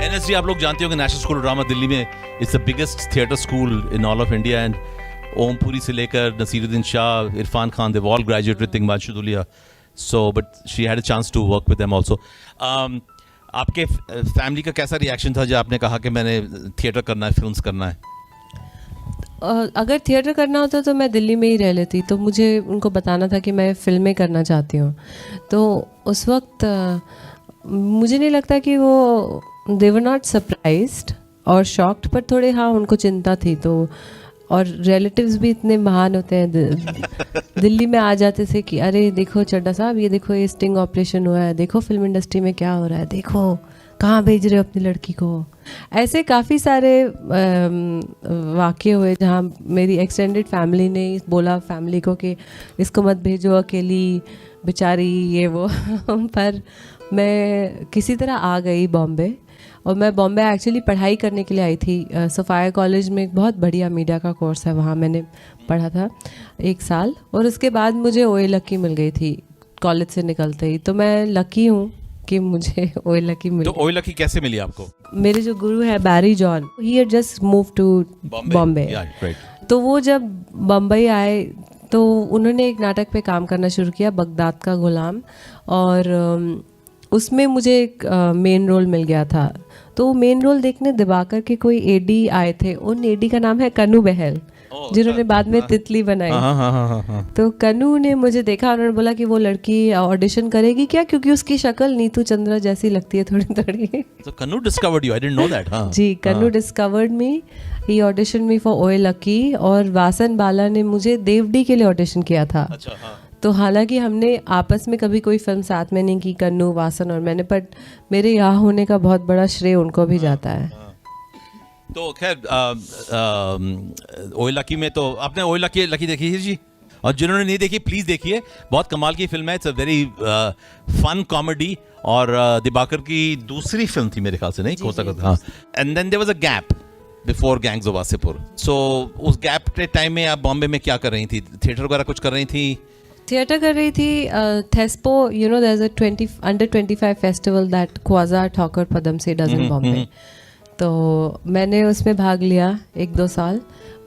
NSD आप लोग जानते हो कि national school of drama Delhi में it's the biggest theatre school in all of India and Om Puri से लेकर Naseeruddin Shah, Irfan Khan, they all graduated with Tigmanshu Dhulia, so but she had a chance to work with them also. आपके family का कैसा रिएक्शन था जब आपने कहा कि मैंने थिएटर करना है, फिल्म्स करना है? अगर थिएटर करना होता तो मैं दिल्ली में ही रह लेती, तो मुझे उनको बताना था कि मैं फिल्में करना चाहती हूँ। तो उस वक्त मुझे नहीं लगता कि वो दे वर नॉट सरप्राइज्ड और शॉक्ड, पर थोड़े हाँ उनको चिंता थी। तो और रिलेटिव्स भी इतने महान होते हैं, दिल्ली में आ जाते थे कि अरे देखो चड्ढा साहब, ये देखो ये स्टिंग ऑपरेशन हुआ है, देखो फिल्म इंडस्ट्री में क्या हो रहा है, देखो कहाँ भेज रहे हो अपनी लड़की को। ऐसे काफ़ी सारे वाक़ये हुए जहाँ मेरी एक्सटेंडेड फैमिली ने बोला फैमिली को कि इसको मत भेजो अकेली, बेचारी ये वो पर मैं किसी तरह आ गई बॉम्बे। और मैं बॉम्बे एक्चुअली पढ़ाई करने के लिए आई थी। सफ़ाया कॉलेज में एक बहुत बढ़िया मीडिया का कोर्स है, वहाँ मैंने पढ़ा था 1 साल, और उसके बाद मुझे ओए लकी मिल गई थी कॉलेज से निकलते ही। तो मैं लकी हूँ कि मुझे ओए लकी मिली। तो ओए लकी कैसे मिली आपको? मेरे जो गुरु है Barry John, he had just move to Bombay. तो वो जब बम्बई आए तो उन्होंने एक नाटक पे काम करना शुरू किया, बगदाद का गुलाम, और उसमें मुझे एक मेन रोल मिल गया था। तो मेन रोल देखने दिवाकर के कोई एडी आए थे, उन एडी का नाम है कन्नू बहल, जिन्होंने बाद में तितली बनाई। तो कन्नू ने मुझे देखा, उन्होंने बोला कि वो लड़की ऑडिशन करेगी क्या, क्योंकि उसकी शक्ल नीतू चंद्रा जैसी लगती है थोड़ी थोड़ी। So Kanu discovered you. I didn't know that. हाँ. जी, Kannu discovered me, he audition me for Oye Lucky, और वासन बाला ने मुझे देवडी के लिए ऑडिशन किया था। अच्छा, हाँ. तो हालांकि हमने आपस में कभी कोई फिल्म साथ में नहीं की, कन्नू, वासन और मैंने, बट मेरे यहाँ होने का बहुत बड़ा श्रेय उनको भी जाता है। तो खैर ओए लकी में तो आपने ओए लकी देखी है जी, और जिन्होंने नहीं देखी प्लीज देखिए, बहुत कमाल की फिल्म है। It's a very fun comedy, और दिवाकर की दूसरी फिल्म थी मेरे ख्याल से, नहीं हो सकता। हाँ, and then there was a gap before Gangs of Wasseypur. So उस गैप के टाइम में आप बॉम्बे में क्या कर रही थी? थिएटर वगैरह कुछ कर रही थी? थिएटर कर रही थी। Thespo, you know, there is a under 25 festival that Quasar Thakore Padamsee does in Bombay. तो मैंने उसमें भाग लिया 1-2 साल,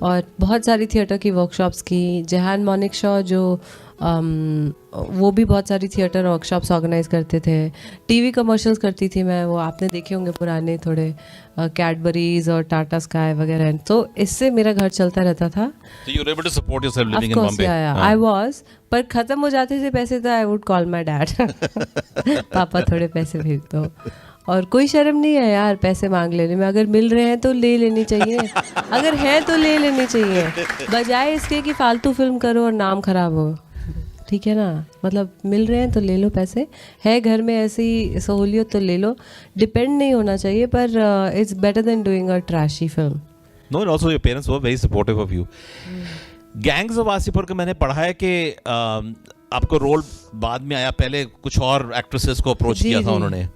और बहुत सारी थिएटर की वर्कशॉप्स की। जहान मोनिक शॉ जो वो भी बहुत सारी थिएटर वर्कशॉप्स ऑर्गेनाइज करते थे। टीवी कमर्शियल्स करती थी मैं, वो आपने देखे होंगे पुराने थोड़े, कैडबरीज और टाटा स्काई वगैरह। तो इससे मेरा घर चलता रहता था। So you were able to support yourself living in Bombay? I was, पर ख़त्म हो जाते थे पैसे तो I would call my dad, पापा थोड़े पैसे भेज दो। और कोई शर्म नहीं है यार पैसे मांग लेने में, अगर मिल रहे हैं तो ले लेनी चाहिए, अगर है तो ले लेनी चाहिए, बजाय इसके कि फालतू फिल्म करो और नाम खराब हो। ठीक है ना, मतलब मिल रहे हैं तो ले लो, पैसे है घर में ऐसी सहूलियत तो ले लो, डिपेंड नहीं होना चाहिए, पर it's better than doing a trashy film. No, and also your parents were very supportive of you. Gangs of Wasseypur का मैंने पढ़ा है कि आपको रोल बाद में आया, पहले कुछ और एक्ट्रेसेस को अप्रोच किया था उन्होंने।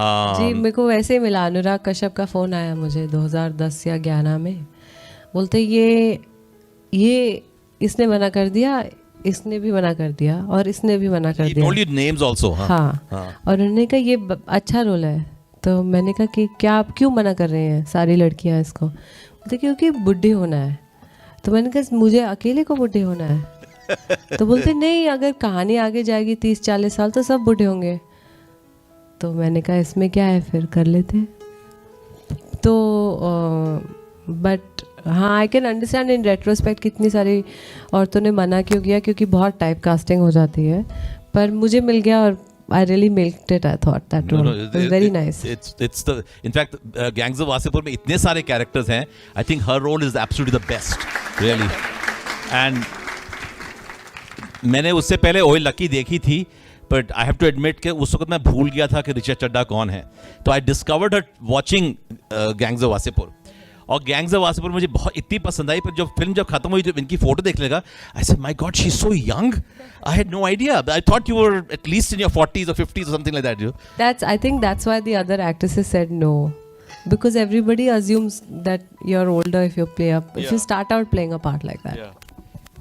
जी, मेरे को वैसे ही मिला, अनुराग कश्यप का फ़ोन आया मुझे 2010 या 11 में, बोलते ये इसने मना कर दिया, इसने भी मना कर दिया, और इसने भी मना कर दिया। He told you names also, हाँ। और उन्होंने कहा ये अच्छा रोल है। तो मैंने कहा कि क्या आप क्यों मना कर रहे हैं सारी लड़कियां इसको? बोलते क्योंकि बुढ़ी होना है। तो मैंने कहा मुझे अकेले को बुढ़े होना है? तो बोलते नहीं, अगर कहानी आगे जाएगी 30-40 साल तो सब बूढ़े होंगे। तो मैंने कहा इसमें क्या है, फिर कर लेते। तो बट हाँ, I can understand in retrospect कितनी सारी औरतों ने मना क्यों किया, क्योंकि बहुत टाइप कास्टिंग हो जाती है, पर मुझे मिल गया और I really milked it. I thought that role was very nice. It's the, in fact, Gangs of Wasipur में इतने सारे characters हैं. I think her role is absolutely the best, really. And मैंने उससे पहले ओए लकी देखी थी, but I have to admit कि उस वक्त मैं भूल गया था कि ऋचा चड्ढा कौन है. तो I discovered her watching Gangs of Wasipur. और गैंग्स ऑफ वासेपुर मुझे बहुत इतनी पसंद आई, पर जब फिल्म खत्म हुई, जब इनकी फोटो देखने लगा, I said my God she is so young, I had no idea, I thought you were at least in your 40s or 50s or something like that. I think that's why the other actresses said no, because everybody assumes that you're older if you start out playing a part like that.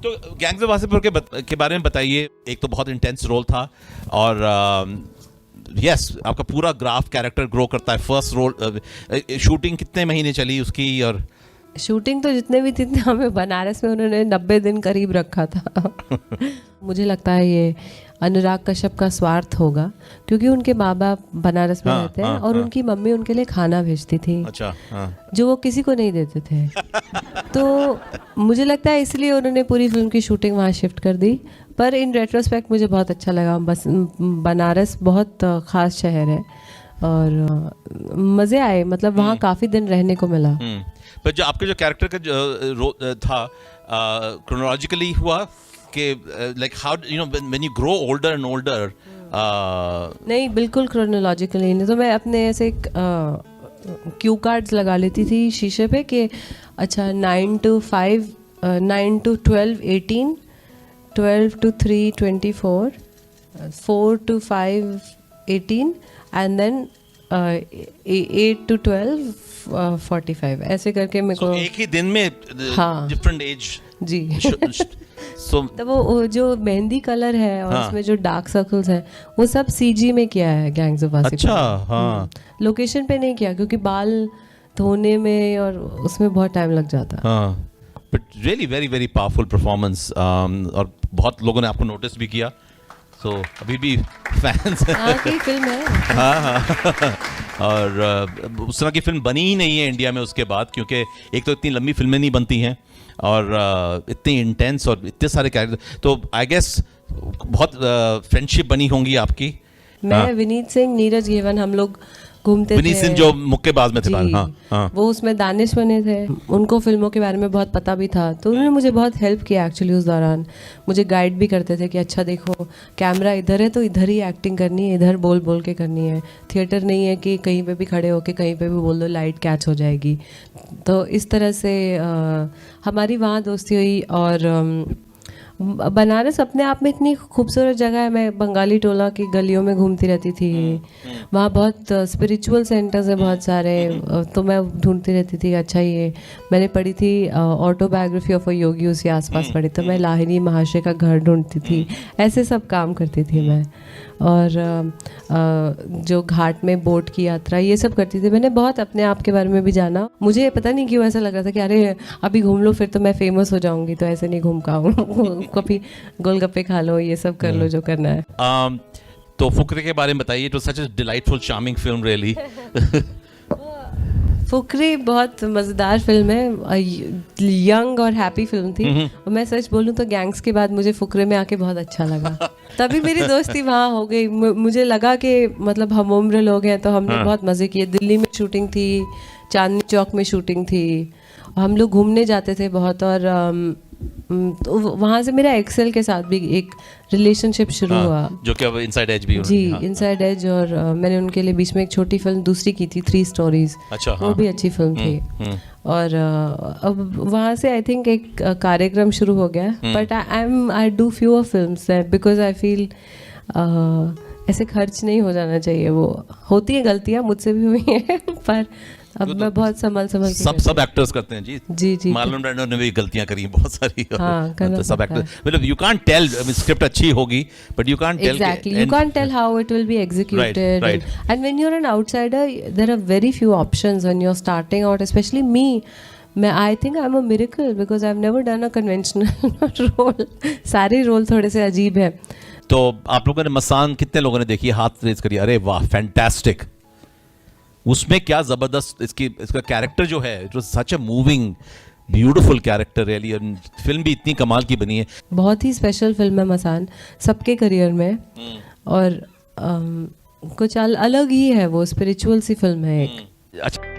तो gangs of Wasseypur के बारे में बताइए। एक तो बहुत intense role था, और यस आपका पूरा ग्राफ कैरेक्टर ग्रो करता है. फर्स्ट रोल शूटिंग कितने महीने चली उसकी? और शूटिंग तो जितने भी थे हमें बनारस में उन्होंने 90 दिन करीब रखा था. मुझे लगता है ये अनुराग कश्यप का स्वार्थ होगा, क्योंकि उनके माँ बाप बनारस में रहते हैं और उनकी मम्मी उनके लिए खाना भेजती थी. अच्छा. जो वो किसी को नहीं देते थे. तो मुझे लगता है इसलिए उन्होंने पूरी फिल्म की शूटिंग वहाँ शिफ्ट कर दी. पर इन रेट्रोस्पेक्ट मुझे बहुत अच्छा लगा. बस बनारस बहुत ख़ास शहर है और मज़े आए. मतलब वहाँ काफ़ी दिन रहने को मिला. पर जो आपके जो कैरेक्टर का जो था क्रोनोलॉजिकली हुआ कि like how you know when you grow older and older? नहीं, बिल्कुल क्रोनोलॉजिकली नहीं. तो मैं अपने ऐसे क्यू कार्ड्स लगा लेती थी शीशे पे कि अच्छा 9 to 5, 9 to 12 18, 12 to 3 24, 4 to 5 18 and then 8 to 12 45. ऐसे करके मेरे को एक ही दिन में हाँ. डिफरेंट एज जी. सो तो वो जो मेहंदी कलर है और उसमें जो डार्क सर्कल्स हैं वो सब सीजी में किया है गैंग्स ऑफ वासेपुर. अच्छा. हाँ. लोकेशन पे नहीं किया क्योंकि बाल धोने में और उसमें बहुत टाइम लग जाता. हाँ. But really very very powerful performance. और बहुत लोगों ने आपको नोटिस भी किया. सो अभी भी फैंस की फिल्म है. हाँ. और उस तरह की फिल्म बनी ही नहीं है इंडिया में उसके बाद, क्योंकि एक तो इतनी लंबी फिल्में नहीं बनती हैं और इतनी इंटेंस और इतने सारे कैरेक्टर. तो आई गेस बहुत फ्रेंडशिप बनी होंगी आपकी. मैं विनीत सिंह, नीरज घेवन, हम लोग घूमते थे. विनीत सिंह जो मुक्केबाज में थे. हाँ. वो उसमें दानिश बने थे. उनको फिल्मों के बारे में बहुत पता भी था, तो उन्होंने मुझे बहुत हेल्प किया एक्चुअली उस दौरान. मुझे गाइड भी करते थे कि अच्छा देखो कैमरा इधर है तो इधर ही एक्टिंग करनी है, इधर बोल बोल के करनी है. थिएटर नहीं है कि कहीं पे भी खड़े होके कहीं पे भी बोल दो, लाइट कैच हो जाएगी. तो इस तरह से हमारी वहाँ दोस्ती हुई. और बनारस अपने आप में इतनी खूबसूरत जगह है. मैं बंगाली टोला की गलियों में घूमती रहती थी. वहाँ बहुत स्पिरिचुअल सेंटर्स हैं बहुत सारे. तो मैं ढूंढती रहती थी अच्छा ये मैंने पढ़ी थी ऑटोबायोग्राफी ऑफ अ योगी, उसके आसपास पढ़ी. तो मैं लाहिरी महाशय का घर ढूंढती थी. ऐसे सब काम करती थी मैं. और जो घाट में बोट की यात्रा ये सब करती थी. मैंने बहुत अपने आप के बारे में भी जाना. मुझे पता नहीं क्यों ऐसा लग रहा था कि अरे अभी घूम लो फिर तो मैं फेमस हो जाऊंगी. तो ऐसे नहीं घूम पाऊँ. कभी गोलगप्पे खा लो, ये सब कर लो जो करना है. तो फुकरे के बारे में बताइए. It was such a delightful charming film really. Fukrey बहुत मज़ेदार फिल्म है. यंग और हैप्पी फिल्म थी. और मैं सच बोलूँ तो गैंग्स के बाद मुझे फुकरे में आके बहुत अच्छा लगा. तभी मेरी दोस्ती वहाँ हो गई. मुझे लगा कि मतलब हम उम्र लोग हैं तो हमने बहुत मज़े किए. दिल्ली में शूटिंग थी, चांदनी चौक में शूटिंग थी. हम लोग घूमने जाते थे बहुत. और तो वहाँ से मेरा एक्सेल के साथ भी एक रिलेशनशिप शुरू हुआ, जो कि अब इनसाइड एज भी जी. Inside as. और मैंने उनके लिए बीच में एक छोटी फिल्म दूसरी की थी 3 स्टोरीज. अच्छा. वो भी अच्छी फिल्म थी. और अब वहाँ से आई थिंक एक कार्यक्रम शुरू हो गया. But I do fewer films because I feel ऐसे खर्च नहीं हो जाना चाहिए. वो होती है गलतियाँ, मुझसे भी हुई हैं. पर अब मैं बहुत संभल के सब एक्टर्स करते हैं जी. जी. मार्लन ब्रैंडो ने भी गलतियां करी हैं बहुत सारी. हाँ, सब एक्टर्स मतलब यू कांट टेल. स्क्रिप्ट अच्छी होगी but you can't tell. Exactly. You can't tell how it will be executed. Right. And when you're an outsider, there are very few options when you're starting out, especially me. I think I'm a miracle because I've never done a conventional role. सारे role थोड़े से अजीब हैं. तो आप लोगों ने मसान कितने लोगों ने देखी? हाथ रेज करिए. अरे वाह, फैंटास्टिक. उसमें क्या जबरदस्त इसका कैरेक्टर जो है. It was such a moving beautiful character really. Film भी इतनी कमाल की बनी है. बहुत ही स्पेशल फिल्म है मसान सबके करियर में. और कुछ अलग ही है. वो स्पिरिचुअल सी फिल्म है एक. अच्छा.